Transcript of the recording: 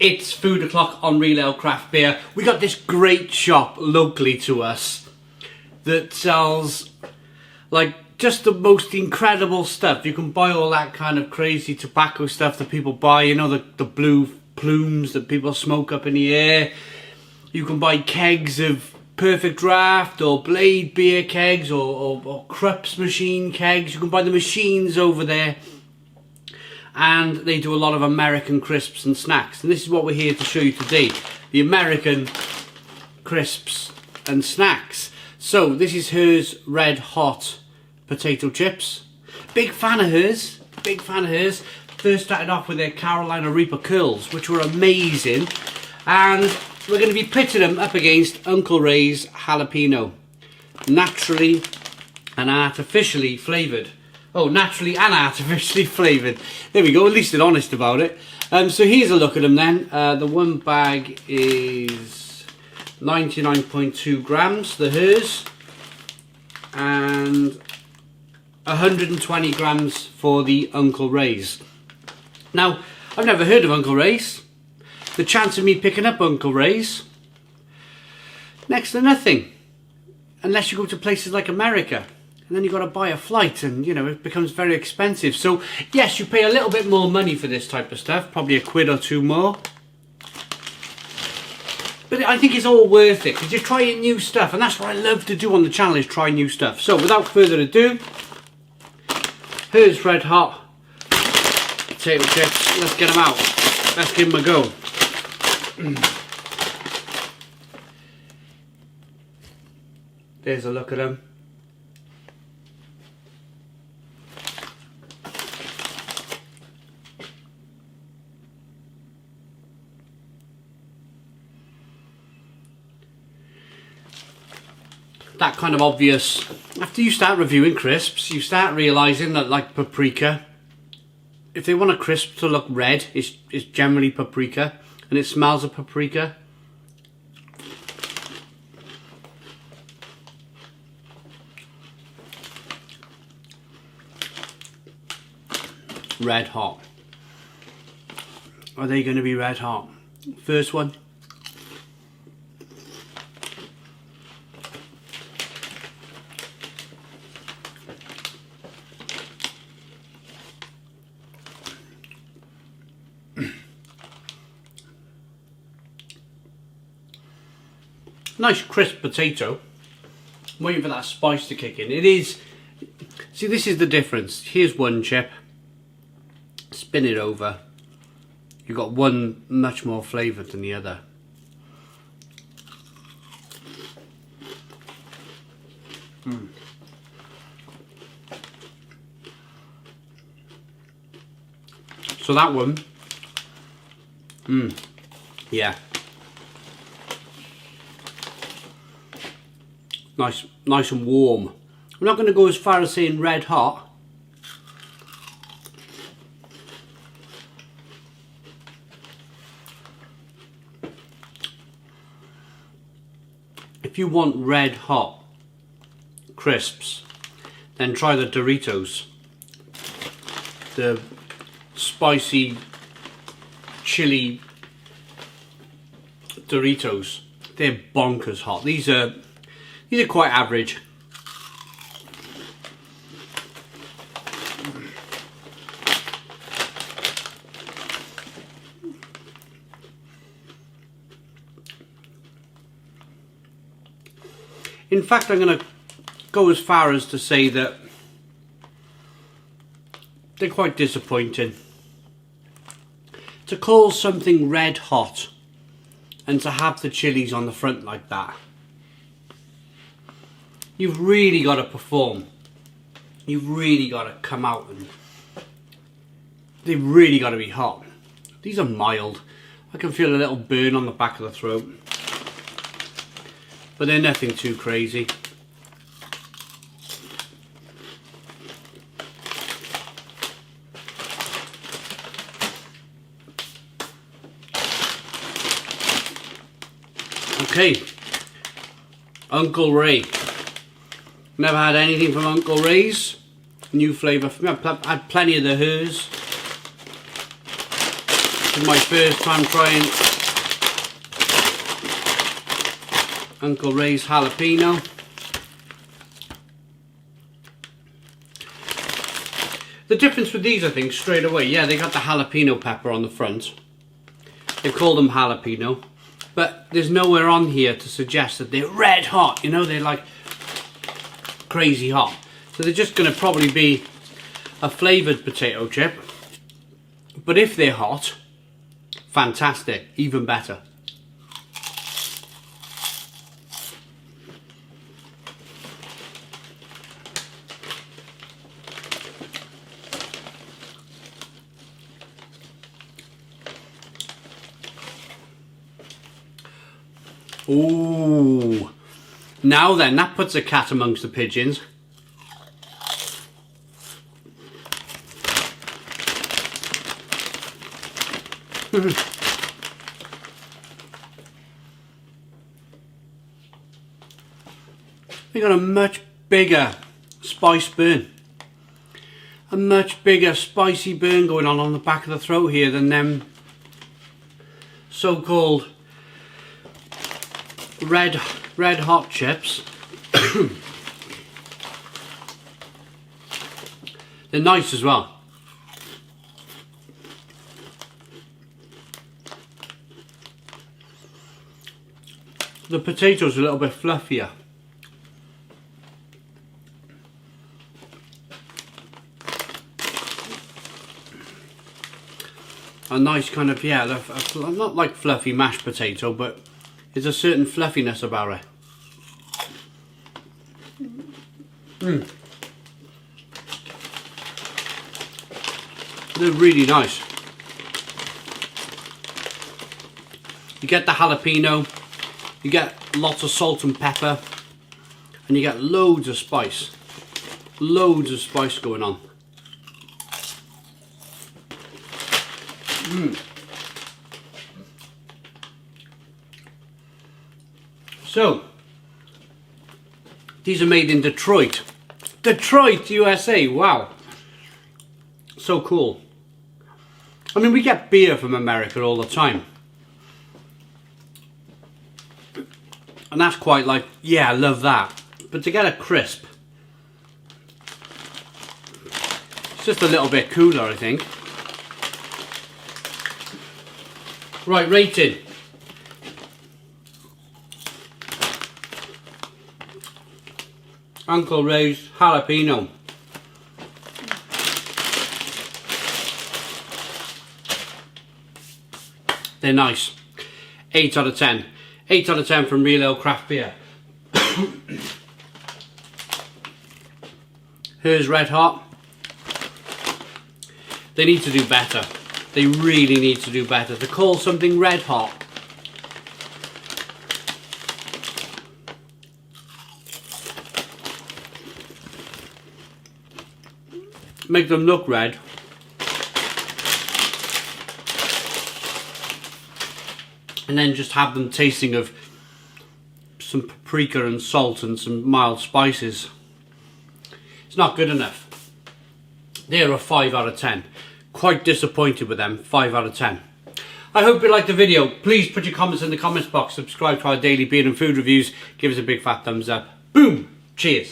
It's Food O'Clock on Real Ale Craft Beer. We got this great shop locally to us that sells like just the most incredible stuff. You can buy all that kind of crazy tobacco stuff that people buy, you know, the blue plumes that people smoke up in the air. You can buy kegs of Perfect Draft or Blade beer kegs or Krups machine kegs. You can buy the machines over there. And they do a lot of American crisps and snacks. And this is what we're here to show you today. The American crisps and snacks. So this is Herr's Red Hot potato chips. Big fan of hers. Big fan of hers. First started off with their Carolina Reaper curls, which were amazing. And we're going to be pitting them up against Uncle Ray's jalapeno. Naturally and artificially flavoured. Oh, naturally and artificially flavoured. There we go, at least they're honest about it. So here's a look at them then. The one bag is 99.2 grams, the Herr's. And 120 grams for the Uncle Ray's. Now, I've never heard of Uncle Ray's. The chance of me picking up Uncle Ray's, next to nothing. Unless you go to places like America. And then you've got to buy a flight and, you know, it becomes very expensive. So, yes, you pay a little bit more money for this type of stuff. Probably a quid or two more. But I think it's all worth it. Because you're trying new stuff. And that's what I love to do on the channel, is try new stuff. So, without further ado, here's Red Hot potato chips. Let's get them out. Let's give them a go. There's a look at them. That kind of obvious. After you start reviewing crisps, you start realising that, like paprika, if they want a crisp to look red, it's generally paprika, and it smells of paprika. Red hot. Are they going to be red hot? First one. Nice crisp potato. I'm waiting for that spice to kick in. It is, see, this is the difference. Here's one chip. Spin it over. You've got one much more flavoured than the other. So that one, yeah. Nice and warm. I'm not going to go as far as saying red hot. If you want red hot crisps, then try the Doritos. The spicy chili Doritos. They're bonkers hot. These are quite average. In fact, I'm going to go as far as to say that they're quite disappointing. To call something red hot and to have the chilies on the front like that, you've really got to perform. You've really got to come out and they've really got to be hot. These are mild. I can feel a little burn on the back of the throat. But they're nothing too crazy. Okay. Uncle Ray. Never had anything from Uncle Ray's. New flavour for me. I've had plenty of the Herr's. To is my first time trying Uncle Ray's jalapeno. The difference with these, I think, straight away, yeah, they got the jalapeno pepper on the front. They call them jalapeno, but there's nowhere on here to suggest that they're red hot, you know, they're like crazy hot. So they're just going to probably be a flavoured potato chip, but if they're hot, fantastic, even better. Ooh, now then, that puts a cat amongst the pigeons. We got a much bigger spice burn, a much bigger spicy burn going on the back of the throat here than them so-called red hot chips. They're nice as well. The potatoes are a little bit fluffier. A nice kind of, yeah, not like fluffy mashed potato, but there's a certain fluffiness about it. They're really nice. You get the jalapeno, you get lots of salt and pepper, and you get loads of spice. Loads of spice going on. So, these are made in Detroit. Detroit, USA, wow. So cool. I mean, we get beer from America all the time. And that's quite like, yeah, I love that. But to get a crisp, it's just a little bit cooler, I think. Right, rating. Uncle Ray's jalapeno. They're nice. 8 out of 10. 8 out of 10 from Real Ale Craft Beer. Her's Red Hot. They need to do better. They really need to do better. To call something red hot, make them look red, and then just have them tasting of some paprika and salt and some mild spices. It's not good enough. They're a 5 out of 10. Quite disappointed with them. 5 out of 10. I hope you liked the video. Please put your comments in the comments box. Subscribe to our daily beer and food reviews. Give us a big fat thumbs up. Boom! Cheers!